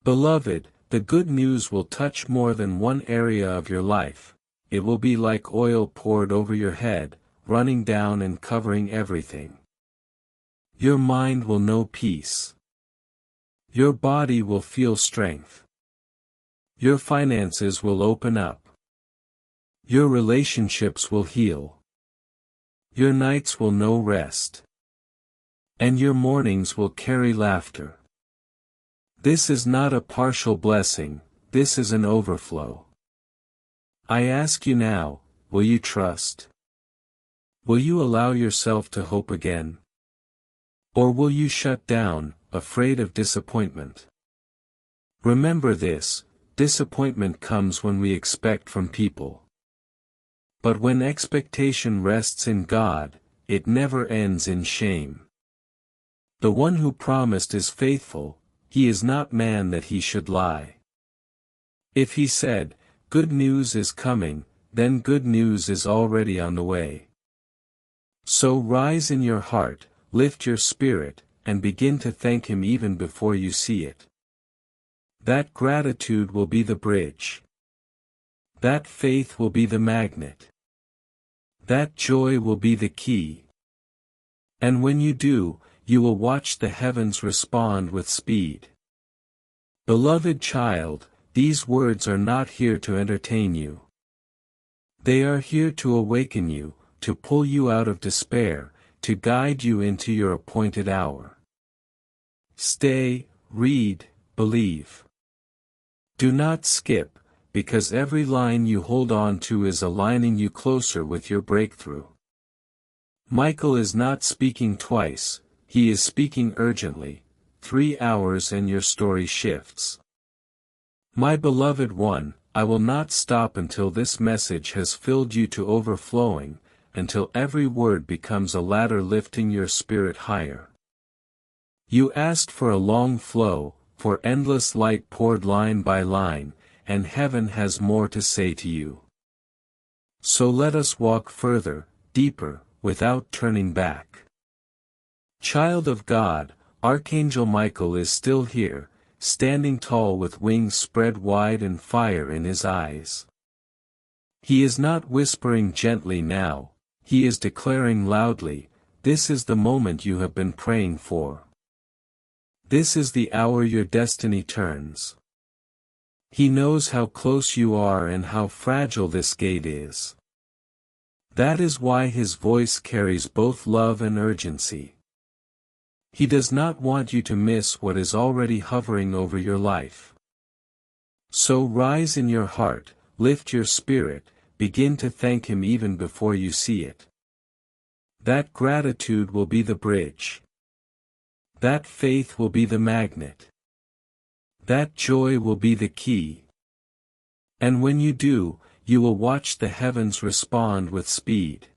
Beloved, the good news will touch more than one area of your life. It will be like oil poured over your head, running down and covering everything. Your mind will know peace. Your body will feel strength. Your finances will open up. Your relationships will heal. Your nights will know rest. And your mornings will carry laughter. This is not a partial blessing, this is an overflow. I ask you now, will you trust? Will you allow yourself to hope again? Or will you shut down, afraid of disappointment? Remember this, disappointment comes when we expect from people. But when expectation rests in God, it never ends in shame. The one who promised is faithful, he is not man that he should lie. If he said, good news is coming, then good news is already on the way. So rise in your heart, lift your spirit, and begin to thank him even before you see it. That gratitude will be the bridge. That faith will be the magnet. That joy will be the key. And when you do, you will watch the heavens respond with speed. Beloved child, these words are not here to entertain you. They are here to awaken you, to pull you out of despair, to guide you into your appointed hour. Stay, read, believe. Do not skip, because every line you hold on to is aligning you closer with your breakthrough. Michael is not speaking twice, he is speaking urgently. 3 hours and your story shifts. My beloved one, I will not stop until this message has filled you to overflowing, until every word becomes a ladder lifting your spirit higher. You asked for a long flow, for endless light poured line by line, and heaven has more to say to you. So let us walk further, deeper, without turning back. Child of God, Archangel Michael is still here, standing tall with wings spread wide and fire in his eyes. He is not whispering gently now, he is declaring loudly, this is the moment you have been praying for. This is the hour your destiny turns. He knows how close you are and how fragile this gate is. That is why his voice carries both love and urgency. He does not want you to miss what is already hovering over your life. So rise in your heart, lift your spirit, begin to thank him even before you see it. That gratitude will be the bridge. That faith will be the magnet. That joy will be the key. And when you do, you will watch the heavens respond with speed.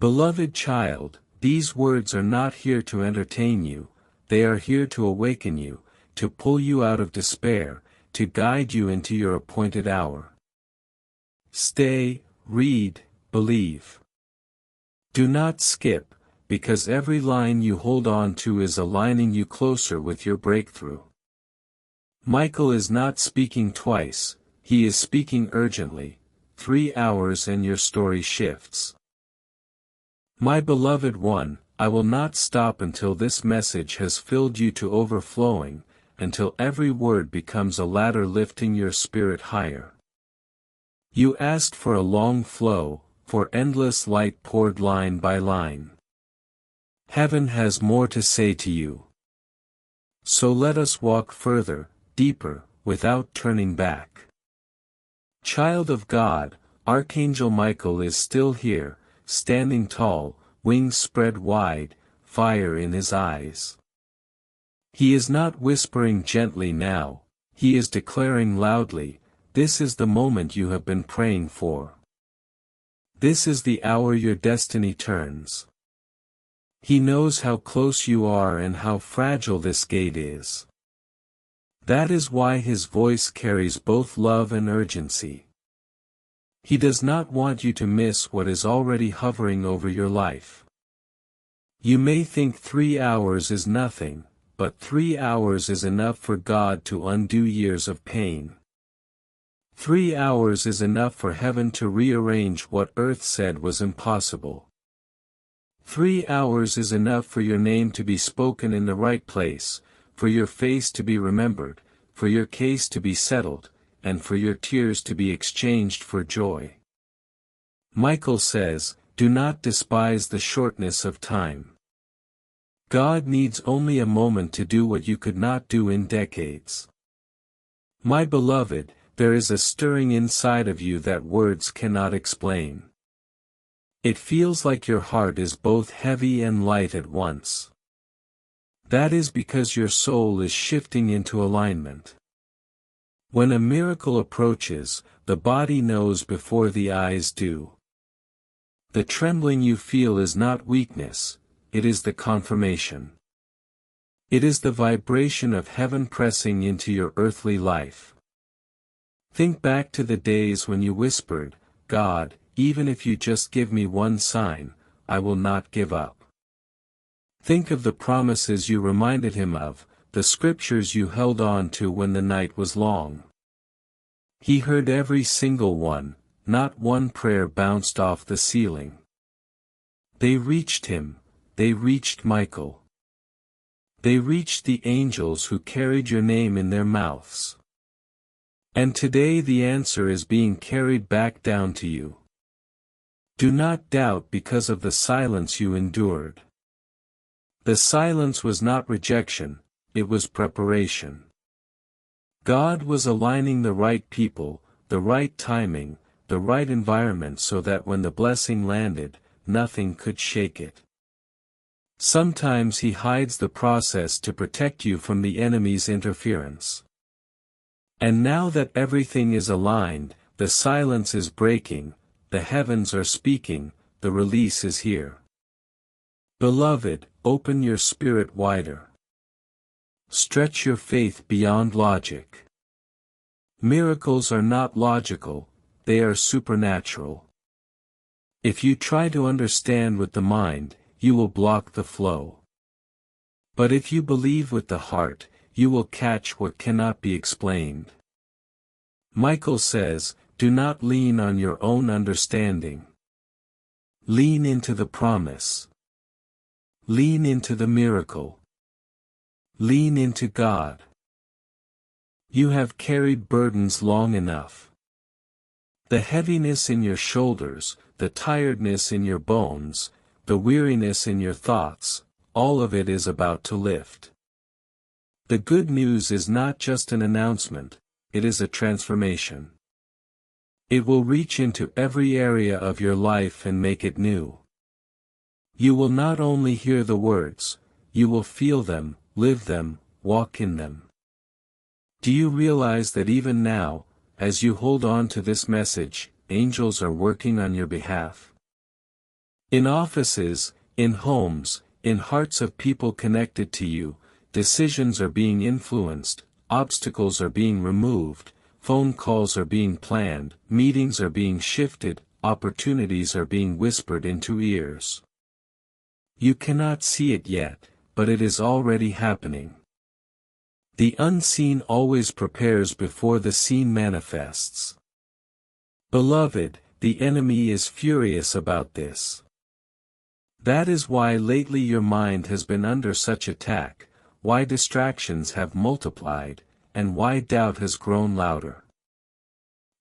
Beloved child, these words are not here to entertain you, they are here to awaken you, to pull you out of despair, to guide you into your appointed hour. Stay, read, believe. Do not skip, because every line you hold on to is aligning you closer with your breakthrough. Michael is not speaking twice, he is speaking urgently. 3 hours and your story shifts. My beloved one, I will not stop until this message has filled you to overflowing, until every word becomes a ladder lifting your spirit higher. You asked for a long flow, for endless light poured line by line. Heaven has more to say to you. So let us walk further, deeper, without turning back. Child of God, Archangel Michael is still here, standing tall, wings spread wide, fire in his eyes. He is not whispering gently now, he is declaring loudly, this is the moment you have been praying for. This is the hour your destiny turns. He knows how close you are and how fragile this gate is. That is why his voice carries both love and urgency. He does not want you to miss what is already hovering over your life. You may think 3 hours is nothing, but 3 hours is enough for God to undo years of pain. 3 hours is enough for heaven to rearrange what earth said was impossible. 3 hours is enough for your name to be spoken in the right place, for your face to be remembered, for your case to be settled, and for your tears to be exchanged for joy. Michael says, do not despise the shortness of time. God needs only a moment to do what you could not do in decades. My beloved, there is a stirring inside of you that words cannot explain. It feels like your heart is both heavy and light at once. That is because your soul is shifting into alignment. When a miracle approaches, the body knows before the eyes do. The trembling you feel is not weakness, it is the confirmation. It is the vibration of heaven pressing into your earthly life. Think back to the days when you whispered, God, even if you just give me one sign, I will not give up. Think of the promises you reminded him of, the scriptures you held on to when the night was long. He heard every single one, not one prayer bounced off the ceiling. They reached him, they reached Michael. They reached the angels who carried your name in their mouths. And today the answer is being carried back down to you. Do not doubt because of the silence you endured. The silence was not rejection, it was preparation. God was aligning the right people, the right timing, the right environment so that when the blessing landed, nothing could shake it. Sometimes he hides the process to protect you from the enemy's interference. And now that everything is aligned, the silence is breaking, the heavens are speaking, the release is here. Beloved, open your spirit wider. Stretch your faith beyond logic. Miracles are not logical, they are supernatural. If you try to understand with the mind, you will block the flow. But if you believe with the heart, you will catch what cannot be explained. Michael says, do not lean on your own understanding. Lean into the promise. Lean into the miracle. Lean into God. You have carried burdens long enough. The heaviness in your shoulders, the tiredness in your bones, the weariness in your thoughts, all of it is about to lift. The good news is not just an announcement, it is a transformation. It will reach into every area of your life and make it new. You will not only hear the words, you will feel them, live them, walk in them. Do you realize that even now, as you hold on to this message, angels are working on your behalf? In offices, in homes, in hearts of people connected to you, decisions are being influenced, obstacles are being removed, phone calls are being planned, meetings are being shifted, opportunities are being whispered into ears. You cannot see it yet, but it is already happening. The unseen always prepares before the seen manifests. Beloved, the enemy is furious about this. That is why lately your mind has been under such attack, why distractions have multiplied, and why doubt has grown louder.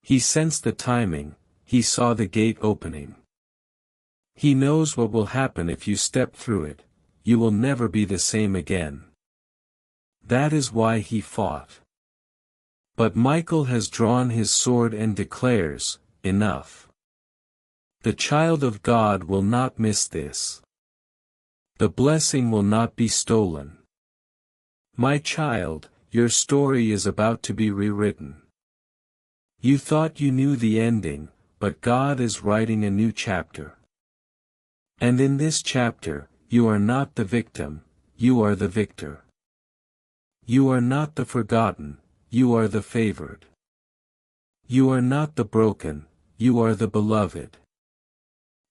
He sensed the timing, he saw the gate opening. He knows what will happen if you step through it, you will never be the same again. That is why he fought. But Michael has drawn his sword and declares, enough. The child of God will not miss this. The blessing will not be stolen. My child, your story is about to be rewritten. You thought you knew the ending, but God is writing a new chapter. And in this chapter, you are not the victim, you are the victor. You are not the forgotten, you are the favored. You are not the broken, you are the beloved.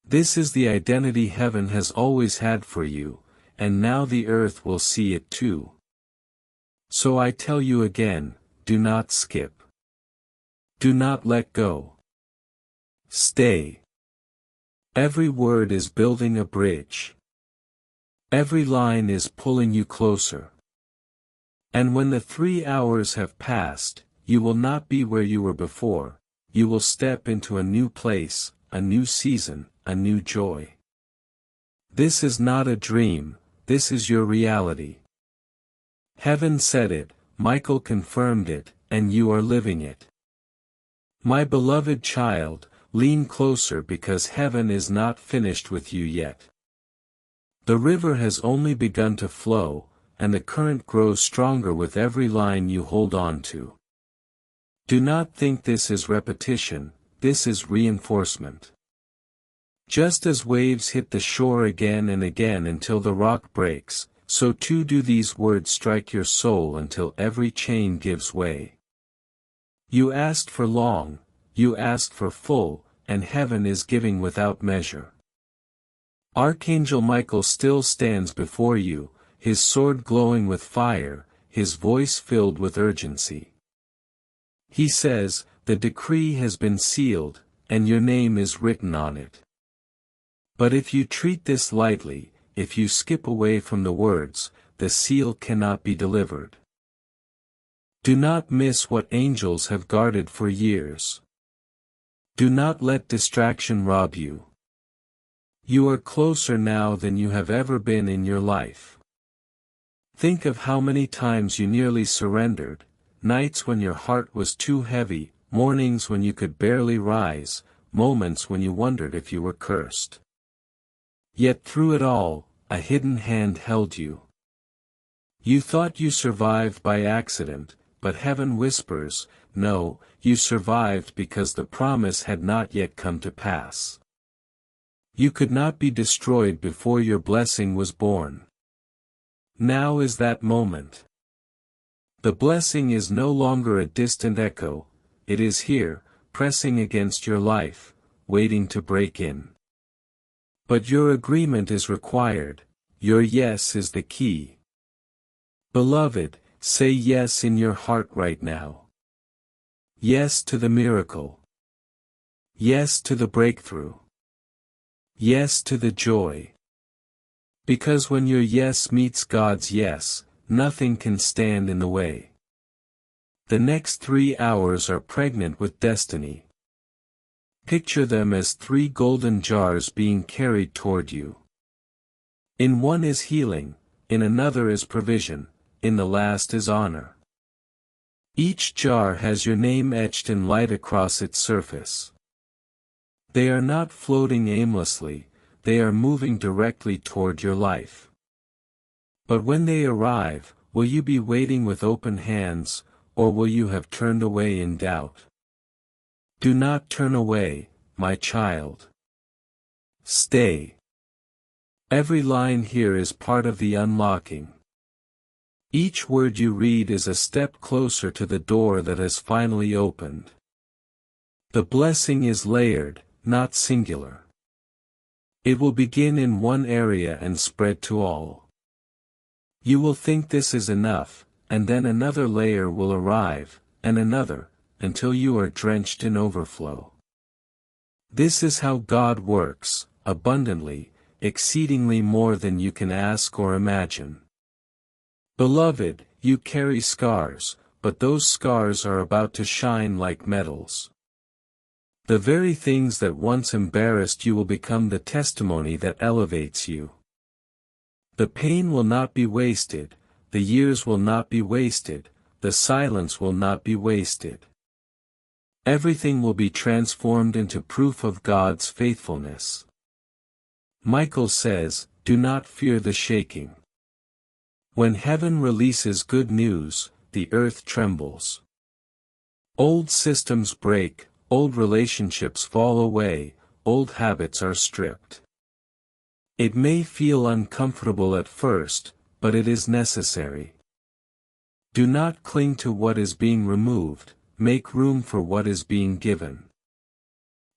This is the identity heaven has always had for you, and now the earth will see it too. So I tell you again, do not skip. Do not let go. Stay. Every word is building a bridge. Every line is pulling you closer. And when the 3 hours have passed, you will not be where you were before, you will step into a new place, a new season, a new joy. This is not a dream, this is your reality. Heaven said it, Michael confirmed it, and you are living it. My beloved child, lean closer because heaven is not finished with you yet. The river has only begun to flow, and the current grows stronger with every line you hold on to. Do not think this is repetition, this is reinforcement. Just as waves hit the shore again and again until the rock breaks, so too do these words strike your soul until every chain gives way. You asked for long, you asked for full, and heaven is giving without measure. Archangel Michael still stands before you, his sword glowing with fire, his voice filled with urgency. He says, the decree has been sealed, and your name is written on it. But if you treat this lightly, if you skip away from the words, the seal cannot be delivered. Do not miss what angels have guarded for years. Do not let distraction rob you. You are closer now than you have ever been in your life. Think of how many times you nearly surrendered, nights when your heart was too heavy, mornings when you could barely rise, moments when you wondered if you were cursed. Yet through it all, a hidden hand held you. You thought you survived by accident, but heaven whispers, no, you survived because the promise had not yet come to pass. You could not be destroyed before your blessing was born. Now is that moment. The blessing is no longer a distant echo, it is here, pressing against your life, waiting to break in. But your agreement is required, your yes is the key. Beloved, say yes in your heart right now. Yes to the miracle. Yes to the breakthrough. Yes to the joy. Because when your yes meets God's yes, nothing can stand in the way. The next 3 hours are pregnant with destiny. Picture them as 3 golden jars being carried toward you. In one is healing, in another is provision, in the last is honor. Each jar has your name etched in light across its surface. They are not floating aimlessly, they are moving directly toward your life. But when they arrive, will you be waiting with open hands, or will you have turned away in doubt? Do not turn away, my child. Stay. Every line here is part of the unlocking. Each word you read is a step closer to the door that has finally opened. The blessing is layered, not singular. It will begin in one area and spread to all. You will think this is enough, and then another layer will arrive, and another, until you are drenched in overflow. This is how God works, abundantly, exceedingly more than you can ask or imagine. Beloved, you carry scars, but those scars are about to shine like medals. The very things that once embarrassed you will become the testimony that elevates you. The pain will not be wasted, the years will not be wasted, the silence will not be wasted. Everything will be transformed into proof of God's faithfulness. Michael says, do not fear the shaking. When heaven releases good news, the earth trembles. Old systems break, old relationships fall away, old habits are stripped. It may feel uncomfortable at first, but it is necessary. Do not cling to what is being removed, make room for what is being given.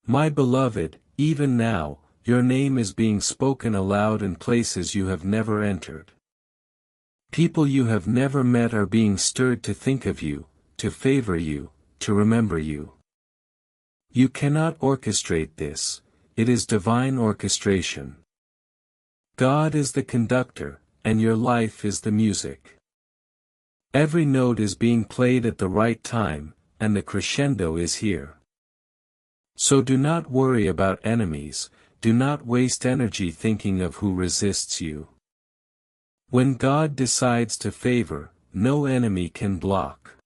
My beloved, even now, your name is being spoken aloud in places you have never entered. People you have never met are being stirred to think of you, to favor you, to remember you. You cannot orchestrate this, it is divine orchestration. God is the conductor, and your life is the music. Every note is being played at the right time, and the crescendo is here. So do not worry about enemies, do not waste energy thinking of who resists you. When God decides to favor, no enemy can block.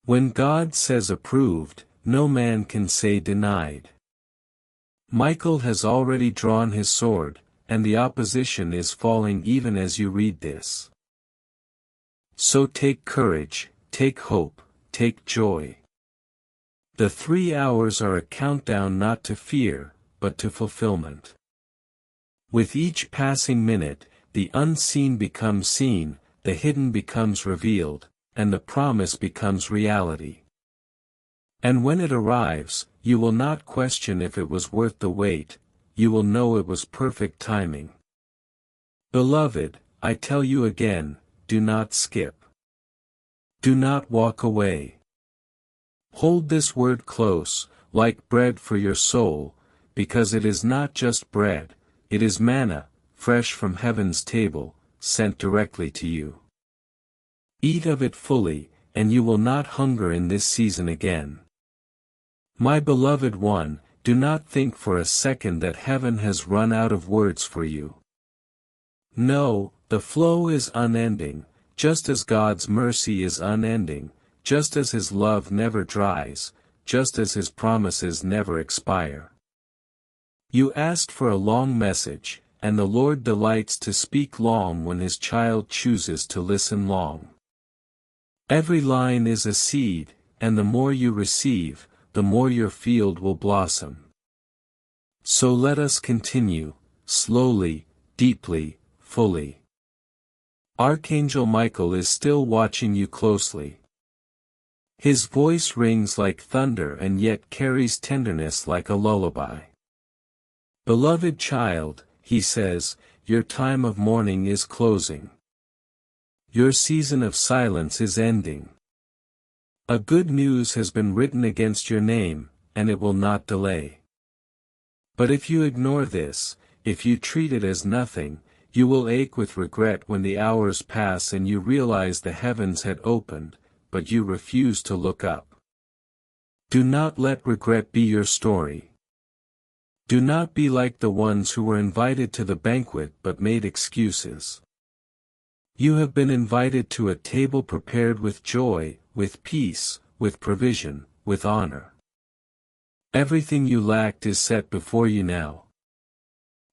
When God says approved, no man can say denied. Michael has already drawn his sword, and the opposition is falling even as you read this. So take courage, take hope, take joy. The 3 hours are a countdown not to fear, but to fulfillment. With each passing minute, the unseen becomes seen, the hidden becomes revealed, and the promise becomes reality. And when it arrives, you will not question if it was worth the wait, you will know it was perfect timing. Beloved, I tell you again, do not skip. Do not walk away. Hold this word close, like bread for your soul, because it is not just bread, it is manna, fresh from heaven's table, sent directly to you. Eat of it fully, and you will not hunger in this season again. My beloved one, do not think for a second that heaven has run out of words for you. No, the flow is unending, just as God's mercy is unending, just as His love never dries, just as His promises never expire. You asked for a long message, and the Lord delights to speak long when His child chooses to listen long. Every line is a seed, and the more you receive, the more your field will blossom. So let us continue, slowly, deeply, fully. Archangel Michael is still watching you closely. His voice rings like thunder and yet carries tenderness like a lullaby. Beloved child, he says, your time of mourning is closing. Your season of silence is ending. A good news has been written against your name, and it will not delay. But if you ignore this, if you treat it as nothing, you will ache with regret when the hours pass and you realize the heavens had opened, but you refuse to look up. Do not let regret be your story. Do not be like the ones who were invited to the banquet but made excuses. You have been invited to a table prepared with joy, with peace, with provision, with honor. Everything you lacked is set before you now.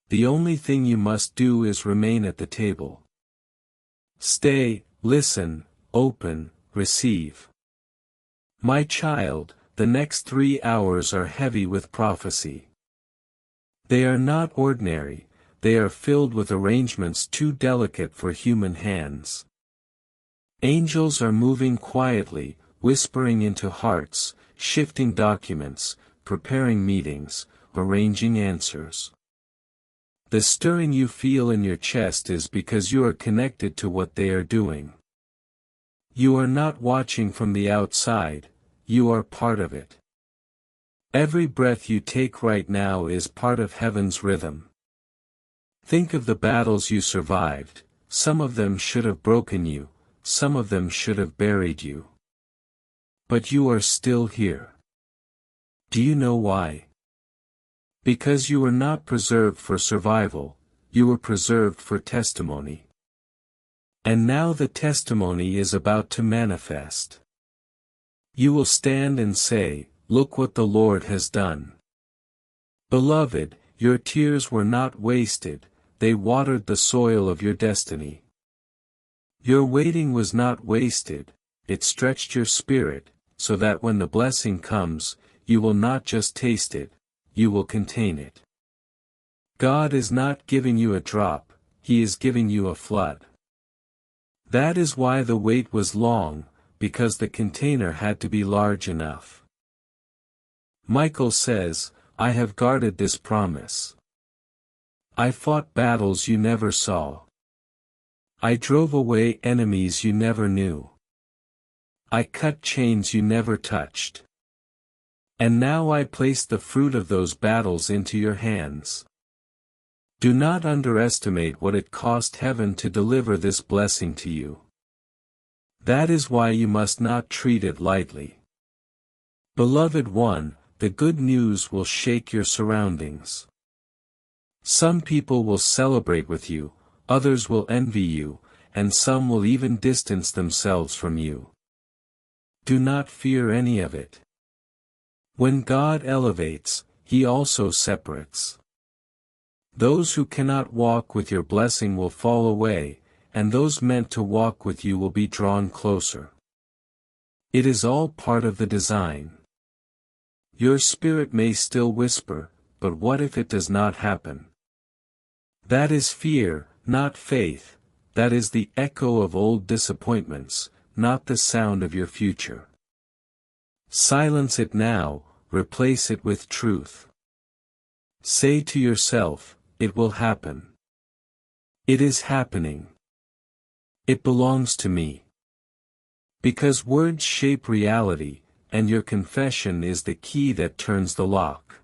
The only thing you must do is remain at the table. Stay, listen, open, receive. My child, the next 3 hours are heavy with prophecy. They are not ordinary, they are filled with arrangements too delicate for human hands. Angels are moving quietly, whispering into hearts, shifting documents, preparing meetings, arranging answers. The stirring you feel in your chest is because you are connected to what they are doing. You are not watching from the outside, you are part of it. Every breath you take right now is part of heaven's rhythm. Think of the battles you survived. Some of them should have broken you, some of them should have buried you. But you are still here. Do you know why? Because you were not preserved for survival, you were preserved for testimony. And now the testimony is about to manifest. You will stand and say, "Look what the Lord has done." Beloved, your tears were not wasted, they watered the soil of your destiny. Your waiting was not wasted, it stretched your spirit, so that when the blessing comes, you will not just taste it, you will contain it. God is not giving you a drop, He is giving you a flood. That is why the wait was long, because the container had to be large enough. Michael says, "I have guarded this promise. I fought battles you never saw. I drove away enemies you never knew. I cut chains you never touched. And now I place the fruit of those battles into your hands." Do not underestimate what it cost heaven to deliver this blessing to you. That is why you must not treat it lightly. Beloved one, the good news will shake your surroundings. Some people will celebrate with you, others will envy you, and some will even distance themselves from you. Do not fear any of it. When God elevates, He also separates. Those who cannot walk with your blessing will fall away, and those meant to walk with you will be drawn closer. It is all part of the design. Your spirit may still whisper, but what if it does not happen? That is fear, not faith, that is the echo of old disappointments, not the sound of your future. Silence it now, replace it with truth. Say to yourself, "It will happen. It is happening. It belongs to me." Because words shape reality, and your confession is the key that turns the lock.